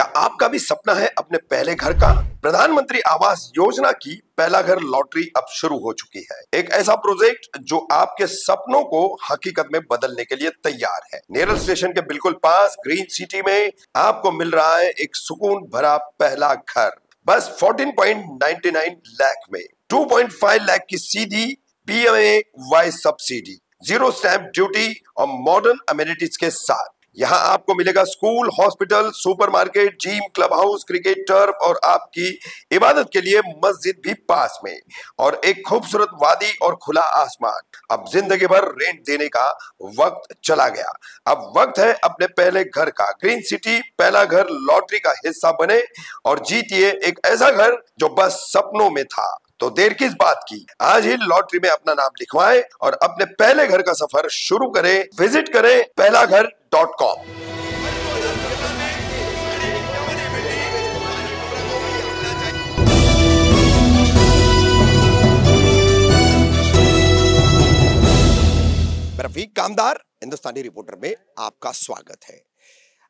क्या आपका भी सपना है अपने पहले घर का? प्रधानमंत्री आवास योजना की पहला घर लॉटरी अब शुरू हो चुकी है। एक ऐसा प्रोजेक्ट जो आपके सपनों को हकीकत में बदलने के लिए तैयार है। नेरल स्टेशन के बिल्कुल पास ग्रीन सिटी में आपको मिल रहा है एक सुकून भरा पहला घर, बस 14.99 लाख में। 2.5 लाख की सीधी PMAY सब्सिडी, 0 स्टैंप ड्यूटी और मॉडर्न अमेनिटीज के साथ। यहाँ आपको मिलेगा school, hospital, supermarket, gym, club house, cricket turf और आपकी इबादत के लिए मस्जिद भी पास में, और एक खूबसूरत वादी और खुला आसमान। अब जिंदगी भर रेंट देने का वक्त चला गया। अब वक्त है अपने पहले घर का। ग्रीन सिटी पहला घर लॉटरी का हिस्सा बने और जीतिए एक ऐसा घर जो बस सपनों में था। तो देर किस बात की, आज ही लॉटरी में अपना नाम लिखवाएं और अपने पहले घर का सफर शुरू करें। विजिट करें पहलाघर.com। रफीक कामदार हिंदुस्तानी रिपोर्टर में आपका स्वागत है।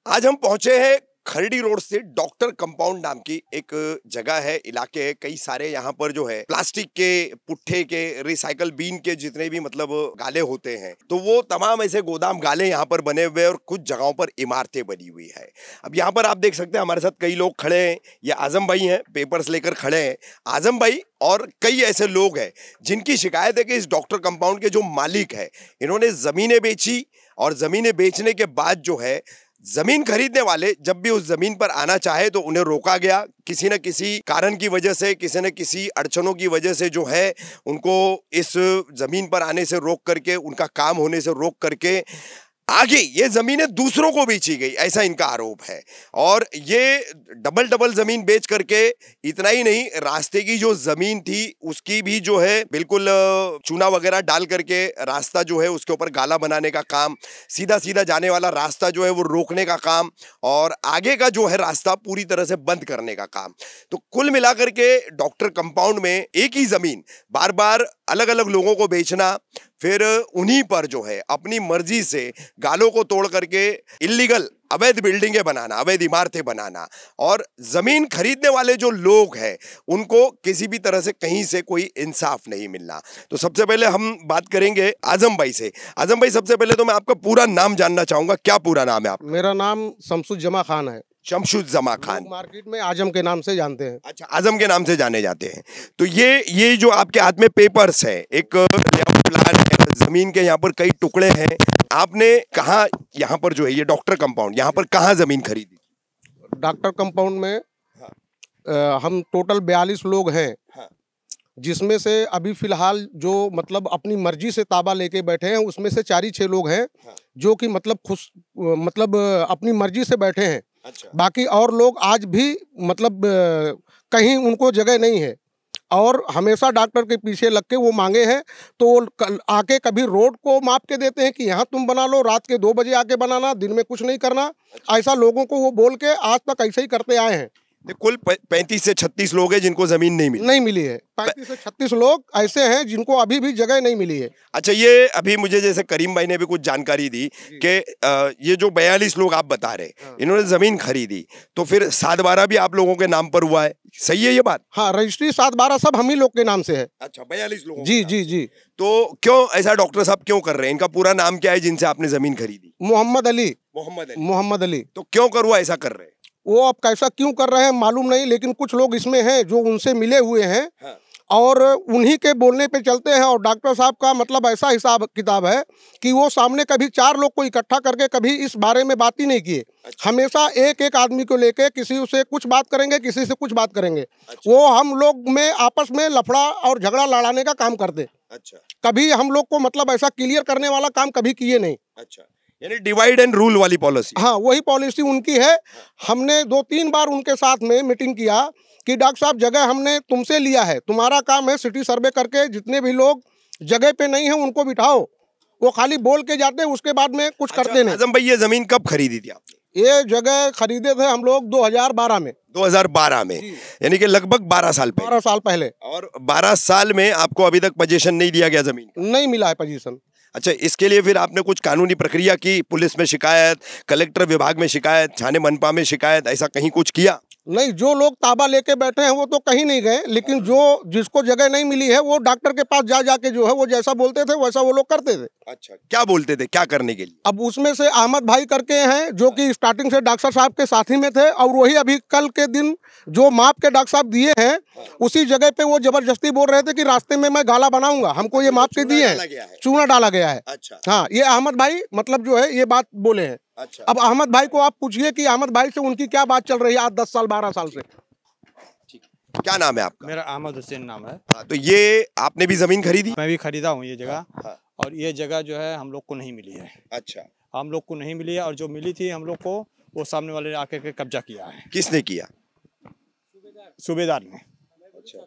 आज हम पहुंचे हैं खरड़ी रोड से डॉक्टर कंपाउंड नाम की एक जगह है, इलाके है। कई सारे यहाँ पर जो है प्लास्टिक के, पुट्ठे के, रिसाइकल बीन के जितने भी मतलब गाले होते हैं, तो वो तमाम ऐसे गोदाम गाले यहाँ पर बने हुए हैं और कुछ जगहों पर इमारतें बनी हुई है। अब यहाँ पर आप देख सकते हैं हमारे साथ कई लोग खड़े हैं। ये आजम भाई हैं, पेपर्स लेकर खड़े हैं। आजम भाई और कई ऐसे लोग हैं जिनकी शिकायत है कि इस डॉक्टर कंपाउंड के जो मालिक है, इन्होंने ज़मीनें बेची और ज़मीनें बेचने के बाद जो है जमीन खरीदने वाले जब भी उस जमीन पर आना चाहे तो उन्हें रोका गया। किसी न किसी कारण की वजह से, किसी न किसी अड़चनों की वजह से जो है उनको इस जमीन पर आने से रोक करके, उनका काम होने से रोक करके आगे ये जमीनें दूसरों को बेची गई, ऐसा इनका आरोप है। और ये डबल जमीन बेच करके इतना ही नहीं, रास्ते की जो जमीन थी उसकी भी जो है बिल्कुल चूना वगैरह डाल करके रास्ता जो है उसके ऊपर गाला बनाने का काम, सीधा सीधा जाने वाला रास्ता जो है वो रोकने का काम, और आगे का जो है रास्ता पूरी तरह से बंद करने का काम। तो कुल मिलाकर के डॉक्टर कंपाउंड में एक ही जमीन बार बार अलग अलग लोगों को बेचना, फिर उन्हीं पर जो है अपनी मर्जी से गालों को तोड़ करके इल्लीगल अवैध बिल्डिंगें बनाना, अवैध इमारतें बनाना, और जमीन खरीदने वाले जो लोग हैं उनको किसी भी तरह से कहीं से कोई इंसाफ नहीं मिलना। तो सबसे पहले हम बात करेंगे आजम भाई से। आजम भाई, सबसे पहले तो मैं आपका पूरा नाम जानना चाहूंगा। क्या पूरा नाम है आपका? मेरा नाम शमसुज्जमा खान है। शमसुज्जमा खान। मार्केट में आजम के नाम से जानते हैं। अच्छा, आजम के नाम से जाने जाते हैं। तो ये जो आपके हाथ में पेपर्स है, एक प्लान है, जमीन के यहाँ पर कई टुकड़े हैं, आपने कहाँ यहाँ पर जो है ये डॉक्टर कंपाउंड, यहाँ पर कहाँ जमीन खरीदी? डॉक्टर कंपाउंड में हम टोटल 42 लोग हैं। हाँ। जिसमें से अभी फिलहाल जो मतलब अपनी मर्जी से ताबा लेके बैठे हैं उसमें से 4 ही 6 लोग हैं। हाँ। जो कि मतलब खुश मतलब अपनी मर्जी से बैठे हैं। अच्छा। बाकी और लोग आज भी मतलब कहीं उनको जगह नहीं है और हमेशा डॉक्टर के पीछे लग के वो मांगे हैं, तो वो आके कभी रोड को माप के देते हैं कि यहाँ तुम बना लो, रात के 2 बजे आके बनाना, दिन में कुछ नहीं करना। अच्छा। ऐसा लोगों को वो बोल के आज तक ऐसे ही करते आए हैं। कुल 35 से 36 लोग हैं जिनको जमीन नहीं मिली है। 35 से 36 लोग ऐसे हैं जिनको अभी भी जगह नहीं मिली है। अच्छा, ये अभी मुझे जैसे करीम भाई ने भी कुछ जानकारी दी कि ये जो 42 लोग आप बता रहे, हाँ, इन्होंने जमीन खरीदी, तो फिर 7/12 भी आप लोगों के नाम पर हुआ है, सही है ये बात? हाँ, रजिस्ट्री 7/12 सब हम ही लोग के नाम से है। अच्छा, 42 लोग? जी जी जी। तो क्यों ऐसा डॉक्टर साहब क्यों कर रहे हैं? इनका पूरा नाम क्या है जिनसे आपने जमीन खरीदी? मोहम्मद अली। मोहम्मद अली। तो क्यों करूँ ऐसा कर रहे हैं? वो अब कैसा क्यों कर रहे हैं मालूम नहीं, लेकिन कुछ लोग इसमें हैं जो उनसे मिले हुए हैं। हाँ। और उन्हीं के बोलने पे चलते हैं। और डॉक्टर साहब का मतलब ऐसा हिसाब किताब है कि वो सामने कभी 4 लोग को इकट्ठा करके कभी इस बारे में बात ही नहीं किए। अच्छा। हमेशा एक आदमी को लेके किसी से कुछ बात करेंगे, किसी से कुछ बात करेंगे। अच्छा। वो हम लोग में आपस में लफड़ा और झगड़ा लड़ाने का काम करते। अच्छा। कभी हम लोग को मतलब ऐसा क्लियर करने वाला काम कभी किए नहीं। अच्छा, यानी डिवाइड एंड रूल वाली पॉलिसी? हाँ, वही पॉलिसी उनकी है। हमने 2-3 बार उनके साथ में मीटिंग किया कि डॉक्टर साहब जगह हमने तुमसे लिया है, तुम्हारा काम है सिटी सर्वे करके जितने भी लोग जगह पे नहीं है उनको बिठाओ। वो खाली बोल के जाते हैं, उसके बाद में कुछ करते नहीं। आजम भाई, ये जमीन कब खरीदी थी आपने? ये जगह खरीदे थे हम लोग 2012 में। 2012 में, यानी कि लगभग 12 साल पहले। 12 साल पहले। और 12 साल में आपको अभी तक पोजीशन नहीं दिया गया जमीन? नहीं मिला है पोजीशन। अच्छा, इसके लिए फिर आपने कुछ कानूनी प्रक्रिया की? पुलिस में शिकायत, कलेक्टर विभाग में शिकायत, थाने मनपा में शिकायत, ऐसा कहीं कुछ किया? नहीं, जो लोग ताबा लेके बैठे हैं वो तो कहीं नहीं गए, लेकिन जो जिसको जगह नहीं मिली है वो डॉक्टर के पास जा जाके जो है वो जैसा बोलते थे वैसा वो लोग करते थे। अच्छा, क्या बोलते थे, क्या करने के लिए? अब उसमें से अहमद भाई करके हैं जो कि स्टार्टिंग से डॉक्टर साहब के साथी में थे, और वही अभी कल के दिन जो माप के डॉक्टर साहब दिए हैं उसी जगह पे वो जबरदस्ती बोल रहे थे कि रास्ते में मैं गाला बनाऊंगा, हमको ये माप के दिए हैं, चूना डाला गया है। अच्छा, हाँ, ये अहमद भाई मतलब जो है ये बात बोले हैं। अच्छा, अब अहमद भाई को आप पूछिए कि अहमद भाई से उनकी क्या बात चल रही है आज 10 साल 12 साल से। क्या नाम है आपका? मेरा अहमद हुसैन नाम है। हाँ, तो ये आपने भी जमीन खरीदी? मैं भी खरीदा हूँ ये जगह। हाँ, और ये जगह जो है हम लोग को नहीं मिली है। अच्छा, हम लोग को नहीं मिली है, और जो मिली थी हम लोग को वो सामने वाले ने आके के कब्जा किया है, किसने किया? सूबेदार ने। अच्छा,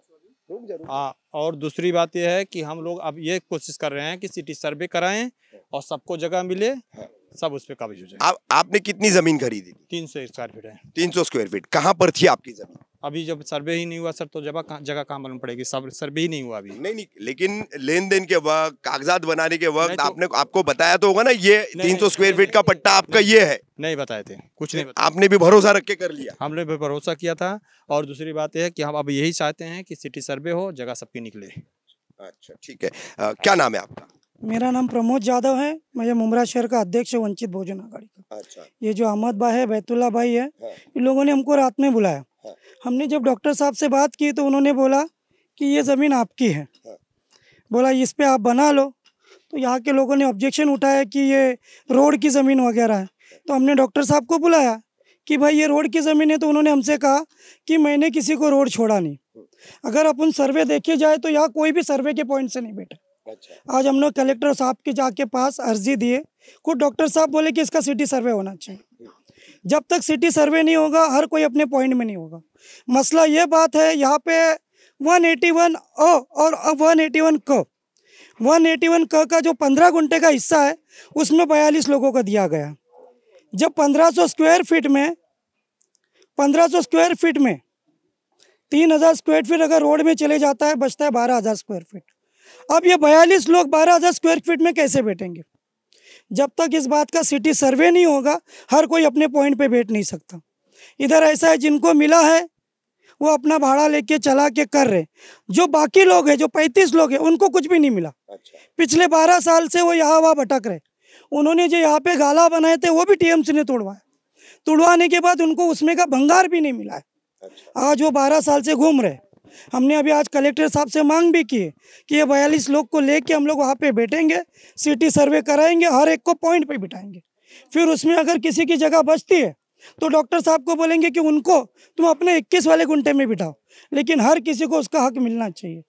हाँ, और दूसरी बात यह है कि हम लोग अब ये कोशिश कर रहे हैं कि सिटी सर्वे कराएं और सबको जगह मिले, सब उस पर काबिज हो जाए। आपने कितनी जमीन खरीदी थी? 300 स्क्वायर फीट है। 300 स्क्वायर फीट। कहाँ पर थी आपकी जमीन? अभी जब सर्वे ही नहीं हुआ सर, तो जगह कहाँ मालूम पड़ेगी? सब सर्वे ही नहीं हुआ अभी। नहीं, लेकिन लेन देन के वक्त, कागजात बनाने के वक्त नहीं तो- आपको बताया तो होगा ना, ये 300 स्क्वायर फीट का पट्टा आपका ये है। नहीं बताए थे, कुछ नहीं बताया। आपने भी भरोसा रख के कर लिया? हमने भी भरोसा किया था। और दूसरी बात यह है कि हम अब यही चाहते हैं कि सिटी सर्वे हो, जगह सबकी निकले। अच्छा, ठीक है। क्या नाम है आपका? मेरा नाम प्रमोद जादव है। मैं मुमरा शहर का अध्यक्ष हूं वंचित बहुजन आघाड़ी का। अच्छा, ये जो अहमद भाई है, बैतुल्ला भाई है, हाँ, इन लोगों ने हमको रात में बुलाया। हाँ, हमने जब डॉक्टर साहब से बात की तो उन्होंने बोला कि ये ज़मीन आपकी है, हाँ, बोला इस पे आप बना लो। तो यहाँ के लोगों ने ऑब्जेक्शन उठाया कि ये रोड की ज़मीन वगैरह है। तो हमने डॉक्टर साहब को बुलाया कि भाई ये रोड की ज़मीन है। तो उन्होंने हमसे कहा कि मैंने किसी को रोड छोड़ा नहीं। अगर अपन सर्वे देखे जाए तो यहाँ कोई भी सर्वे के पॉइंट से नहीं बैठा। अच्छा, आज हम लोग कलेक्टर साहब के जाके पास अर्जी दिए। खुद डॉक्टर साहब बोले कि इसका सिटी सर्वे होना चाहिए। जब तक सिटी सर्वे नहीं होगा हर कोई अपने पॉइंट में नहीं होगा। मसला ये बात है, यहाँ पे 181 अ और 181 क, 181 क का जो 15 गुंठे का हिस्सा है उसमें 42 लोगों को दिया गया। जब 1500 स्क्वायर फीट में 3000 स्क्वायर फीट अगर रोड में चले जाता है, बचता है 12,000 स्क्वायर फीट। अब ये 42 लोग 12,000 स्क्वायर फीट में कैसे बैठेंगे? जब तक इस बात का सिटी सर्वे नहीं होगा हर कोई अपने पॉइंट पे बैठ नहीं सकता। इधर ऐसा है, जिनको मिला है वो अपना भाड़ा लेके चला के कर रहे। जो बाकी लोग हैं, जो 35 लोग हैं, उनको कुछ भी नहीं मिला। अच्छा, पिछले 12 साल से वो यहाँ वहाँ भटक रहे। उन्होंने जो यहाँ पे गाला बनाए थे वो भी टीएमसी ने तोड़वाया। तोड़वाने के बाद उनको उसमें का भंगार भी नहीं मिला है। अच्छा, आज वो 12 साल से घूम रहे। हमने अभी आज कलेक्टर साहब से मांग भी की है कि ये 42 लोग को लेके हम लोग वहाँ पे बैठेंगे, सिटी सर्वे कराएंगे, हर एक को पॉइंट पे बिठाएंगे। फिर उसमें अगर किसी की जगह बचती है तो डॉक्टर साहब को बोलेंगे कि उनको तुम अपने 21 वाले गुंठे में बिठाओ, लेकिन हर किसी को उसका हक मिलना चाहिए।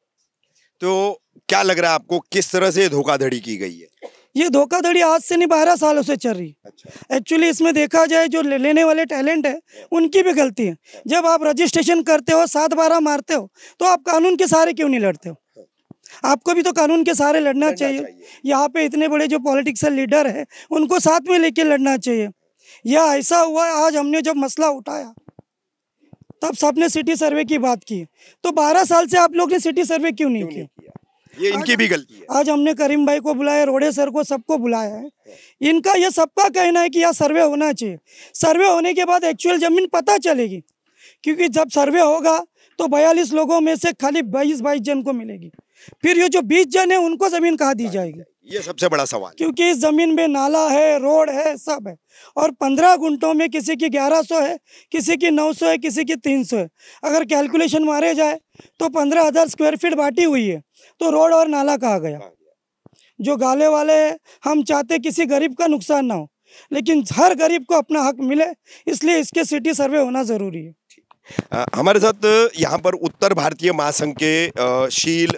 तो क्या लग रहा है आपको, किस तरह से धोखाधड़ी की गई है? ये धोखाधड़ी आज से नहीं 12 सालों से चल रही है। अच्छा, एक्चुअली इसमें देखा जाए जो लेने वाले टैलेंट है उनकी भी गलती है। जब आप रजिस्ट्रेशन करते हो, 7/12 मारते हो, तो आप कानून के सहारे क्यों नहीं लड़ते हो? आपको भी तो कानून के सहारे लड़ना चाहिए। यहाँ पे इतने बड़े जो पॉलिटिकल लीडर है उनको साथ में लेके लड़ना चाहिए। यह ऐसा हुआ है, आज हमने जब मसला उठाया तब सबने सिटी सर्वे की बात की। तो 12 साल से आप लोग ने सिटी सर्वे क्यों नहीं किया? ये इनकी भी गलती है। आज हमने करीम भाई को बुलाया, रोडे सर को, सबको बुलाया है। इनका ये सबका कहना है कि यहाँ सर्वे होना चाहिए। सर्वे होने के बाद एक्चुअल जमीन पता चलेगी, क्योंकि जब सर्वे होगा तो 42 लोगों में से खाली 22 जन को मिलेगी। फिर ये जो 20 जन है उनको जमीन कहाँ दी जाएगी? ये सबसे बड़ा सवाल, क्योंकि इस जमीन में नाला है, रोड है, सब है। और 15 गुंठों में किसी की 1100 है, किसी की 900 है, किसी की 300 है। अगर कैलकुलेशन मारे जाए तो 15,000 स्क्वायर फीट बांटी हुई है, तो रोड और नाला कहाँ गया? जो गाले वाले हैं, हम चाहते किसी गरीब का नुकसान ना हो, लेकिन हर गरीब को अपना हक मिले, इसलिए इसके सिटी सर्वे होना ज़रूरी है। हमारे साथ यहाँ पर उत्तर भारतीय महासंघ के शील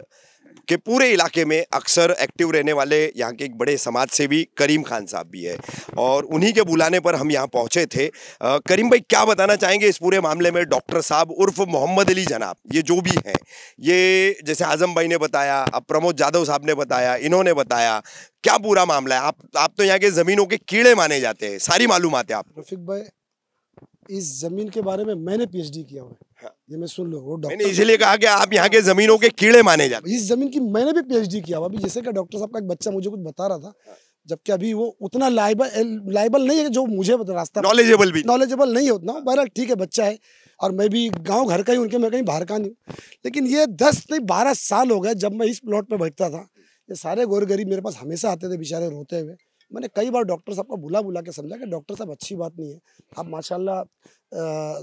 के पूरे इलाके में अक्सर एक्टिव रहने वाले यहाँ के एक बड़े समाज सेवी करीम खान साहब भी है, और उन्हीं के बुलाने पर हम यहाँ पहुँचे थे। करीम भाई, क्या बताना चाहेंगे इस पूरे मामले में? डॉक्टर साहब उर्फ मोहम्मद अली जनाब, ये जो भी हैं, ये जैसे आजम भाई ने बताया, अब प्रमोद जादव साहब ने बताया, इन्होंने बताया, क्या पूरा मामला है? आप तो यहाँ के ज़मीनों के कीड़े माने जाते हैं, सारी मालूमात है आप। रफीक भाई, इस ज़मीन के बारे में मैंने पीएचडी किया हुआ है। हाँ। ये मैं सुन लो, वो मैंने डॉक्टर इसीलिए कहा कि आप यहाँ के जमीनों के कीड़े माने जाते इस जमीन की मैंने भी पीएचडी किया हुआ। अभी जैसे कि डॉक्टर साहब का एक बच्चा मुझे कुछ बता रहा था, जबकि अभी वो उतना लाइबल नहीं है जो मुझे रास्ता नॉलेजेबल नहीं है उतना। बहरहाल ठीक है, बच्चा है और मैं भी गांव घर का ही, उनके मैं कहीं बाहर का नहीं हूँ। लेकिन ये 10 नहीं 12 साल हो गए जब मैं इस प्लॉट पे बैठता था। ये सारे गोर गरीब मेरे पास हमेशा आते थे बेचारे रोते हुए। मैंने कई बार डॉक्टर साहब को बुला के समझा कि डॉक्टर साहब अच्छी बात नहीं है, आप माशाल्लाह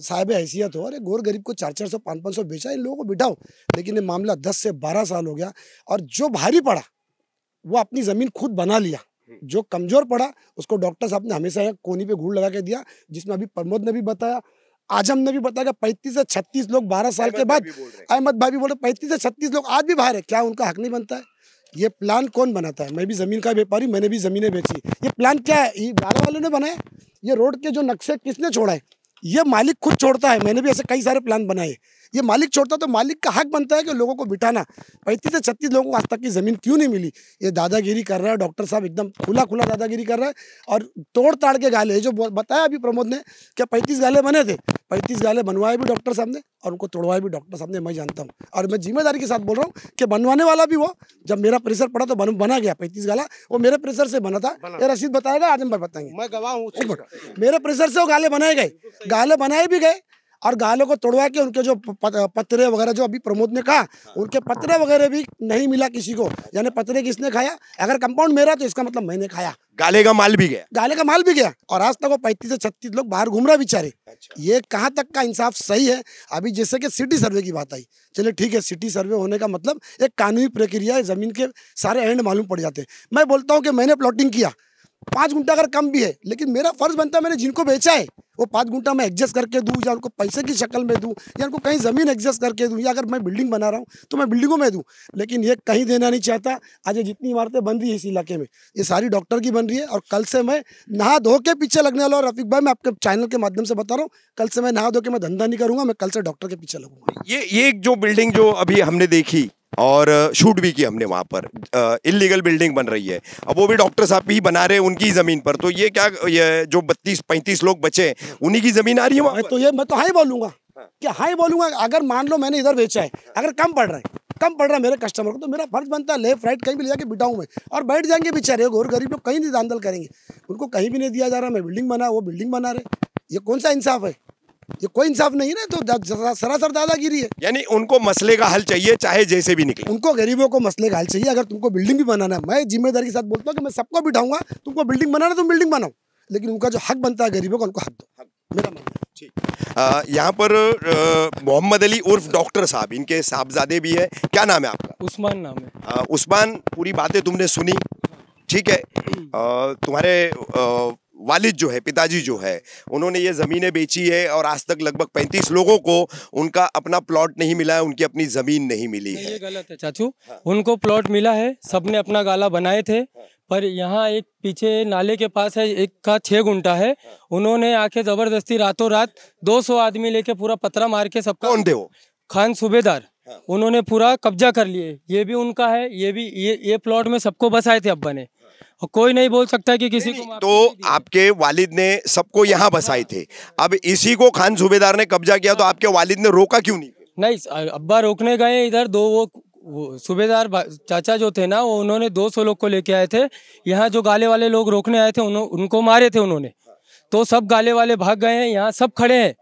साहिब हैसियत हो, अरे गोर गरीब को 400 500 बेचा, इन लोगों को बिठाओ। लेकिन ये मामला 10 से 12 साल हो गया और जो भारी पड़ा वो अपनी ज़मीन खुद बना लिया, जो कमज़ोर पड़ा उसको डॉक्टर साहब ने हमेशा कोनी पे घूर लगा के दिया। जिसमें अभी प्रमोद ने भी बताया, आजम ने भी बताया कि 35 से 36 लोग 12 साल के बाद, अहमद भाई भी बोल रहे 35 से 36 लोग आज भी बाहर है। क्या उनका हक नहीं बनता है? ये प्लान कौन बनाता है? मैं भी ज़मीन का व्यापारी, मैंने भी ज़मीनें बेची। ये प्लान क्या है? ये गारा वालों ने बनाया। ये रोड के जो नक्शे किसने छोड़ा है? ये मालिक खुद छोड़ता है। मैंने भी ऐसे कई सारे प्लान बनाए। ये मालिक छोड़ता तो मालिक का हक बनता है कि लोगों को बिठाना। 35 से 36 लोगों को आज तक की ज़मीन क्यों नहीं मिली? ये दादागिरी कर रहा है डॉक्टर साहब, एकदम खुला दादागिरी कर रहा है और तोड़ ताड़ के गाले, जो बताया अभी प्रमोद ने क्या 35 गाले बने थे, 35 गाले बनवाए भी डॉक्टर साहब ने और उनको तोड़वाए भी डॉक्टर साहब ने। मैं जानता हूँ और मैं जिम्मेदारी के साथ बोल रहा हूँ कि बनवाने वाला भी वो, जब मेरा प्रेशर पड़ा तो बना गया 35 गाला, वो मेरे प्रेशर से बना था। ये रशीद बताएगा, आजम भाई बताएंगे, मैं गवाह हूँ। मेरे प्रेशर से वो गाले बनाए गए, गाले बनाए भी गए और गालों को तोड़वा के उनके जो पत्रे वगैरह, जो अभी प्रमोद ने कहा, उनके पत्रे वगैरह भी नहीं मिला किसी को। यानी पत्रे किसने खाया? अगर कंपाउंड मेरा तो इसका मतलब मैंने खाया। गाले का माल भी गया, गाले का माल भी गया और आज तक वो 35 से 36 लोग बाहर घूम रहे बेचारे। ये कहाँ तक का इंसाफ सही है? अभी जैसे कि सिटी सर्वे की बात आई, चलिए ठीक है, सिटी सर्वे होने का मतलब एक कानूनी प्रक्रिया है, जमीन के सारे एंड मालूम पड़ जाते हैं। मैं बोलता हूँ कि मैंने प्लॉटिंग किया, 5 गुंठा अगर कम भी है, लेकिन मेरा फर्ज बनता है मैंने जिनको बेचा है वो 5 गुंठा मैं एडजस्ट करके दूं, या उनको पैसे की शक्ल में दूं, या उनको कहीं ज़मीन एडजस्ट करके दूं, या अगर मैं बिल्डिंग बना रहा हूं तो मैं बिल्डिंगों में दूं। लेकिन ये कहीं देना नहीं चाहता। आज ये जितनी इमारतें बन रही है इस इलाके में, ये सारी डॉक्टर की बन रही है। और कल से मैं नहा धो के पीछे लगने वाला। और रफीक भाई, मैं आपके चैनल के माध्यम से बता रहा हूँ, कल से मैं नहा धो के मैं धंधा नहीं करूँगा, मैं कल से डॉक्टर के पीछे लगूंगा। ये जो बिल्डिंग जो अभी हमने देखी और शूट भी की हमने, वहाँ पर इलीगल बिल्डिंग बन रही है, अब वो भी डॉक्टर साहब ही बना रहे हैं उनकी ज़मीन पर। तो ये क्या, ये जो 32-35 लोग बचे उन्हीं की ज़मीन आ रही है वहाँ पर? मैं तो हाँ ही बोलूँगा कि हाँ ही बोलूँगा। अगर मान लो मैंने इधर बेचा है, अगर कम पड़ रहा है मेरे कस्टमर को, तो मेरा फर्ज बनता है लेफ्ट राइट कहीं भी ले जाके बिठाऊँ मैं, और बैठ जाएंगे बेचारे गोर गरीब लोग, कहीं नहीं दांदल करेंगे। उनको कहीं भी नहीं दिया जा रहा, मैं बिल्डिंग बना, वो बिल्डिंग बना रहे। ये कौन सा इंसाफ है? ये कोई इंसाफ नहीं है ना, तो सरासर दादागिरी है। यानी उनको मसले का हल चाहिए, चाहे जैसे भी निकले। उनको गरीबों को मसले का हल चाहिए। अगर तुमको बिल्डिंग भी बनाना है, मैं जिम्मेदारी के साथ बोलता हूँ कि मैं सबको बिठाऊंगा, तुमको बिल्डिंग बनाना तुम बिल्डिंग बनाओ, लेकिन उनका जो हक बनता है गरीबों का, उनको हक दो, मेरा मानना है। यहाँ पर मोहम्मद अली उर्फ डॉक्टर साहब, इनके साहबजादे भी है। क्या नाम है आपका? उस्मान नाम है। उस्मान, पूरी बातें तुमने सुनी, ठीक है। तुम्हारे वालिद जो है, पिताजी जो है, उन्होंने ये ज़मीनें बेची है और आज तक लगभग 35 लोगों को उनका अपना प्लॉट नहीं मिला है, उनकी अपनी ज़मीन नहीं मिली है। ये गलत है चाचू, उनको प्लॉट मिला है, सबने अपना गाला बनाए थे। पर यहाँ एक पीछे नाले के पास है, एक का 6 गुंठा है, उन्होंने आके ज़बरदस्ती रातों रात 200 आदमी लेके पूरा पतरा मार के सबका। कौन थे वो? खान सूबेदार, उन्होंने पूरा कब्जा कर लिए। ये भी उनका है, ये भी ये प्लॉट में सबको बसाए थे अब्बा ने, और कोई नहीं बोल सकता कि किसी को। तो आपके वालिद ने सबको यहाँ बसाए थे, अब इसी को खान सूबेदार ने कब्जा किया, तो आपके वालिद ने रोका क्यों नहीं? नहीं, अब्बा रोकने गए इधर, वो सूबेदार चाचा जो थे ना, वो उन्होंने 200 लोग को लेके आए थे यहाँ। जो गाले वाले लोग रोकने आए थे उनको मारे थे उन्होंने, तो सब गाले वाले भाग गए हैं। यहाँ सब खड़े हैं,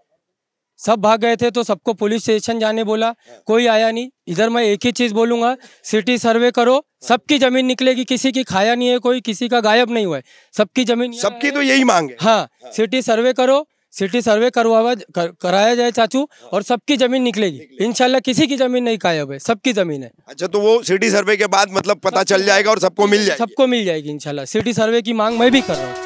सब भाग गए थे, तो सबको पुलिस स्टेशन जाने बोला, कोई आया नहीं। इधर मैं एक ही चीज़ बोलूँगा, सिटी सर्वे करो, सबकी ज़मीन निकलेगी, किसी की खाया नहीं है कोई, किसी का गायब नहीं हुआ है, सबकी ज़मीन, सबकी तो यही मांग है। हाँ, सिटी सर्वे करो, सिटी सर्वे कराया जाए चाचू, और सबकी ज़मीन निकलेगी इंशाल्लाह। किसी की ज़मीन नहीं गायब है, सबकी ज़मीन है। अच्छा, तो वो सिटी सर्वे के बाद मतलब पता चल जाएगा और सबको मिल जाएगी? सबको मिल जाएगी इंशाल्लाह। सिटी सर्वे की मांग मैं भी कर रहा हूँ।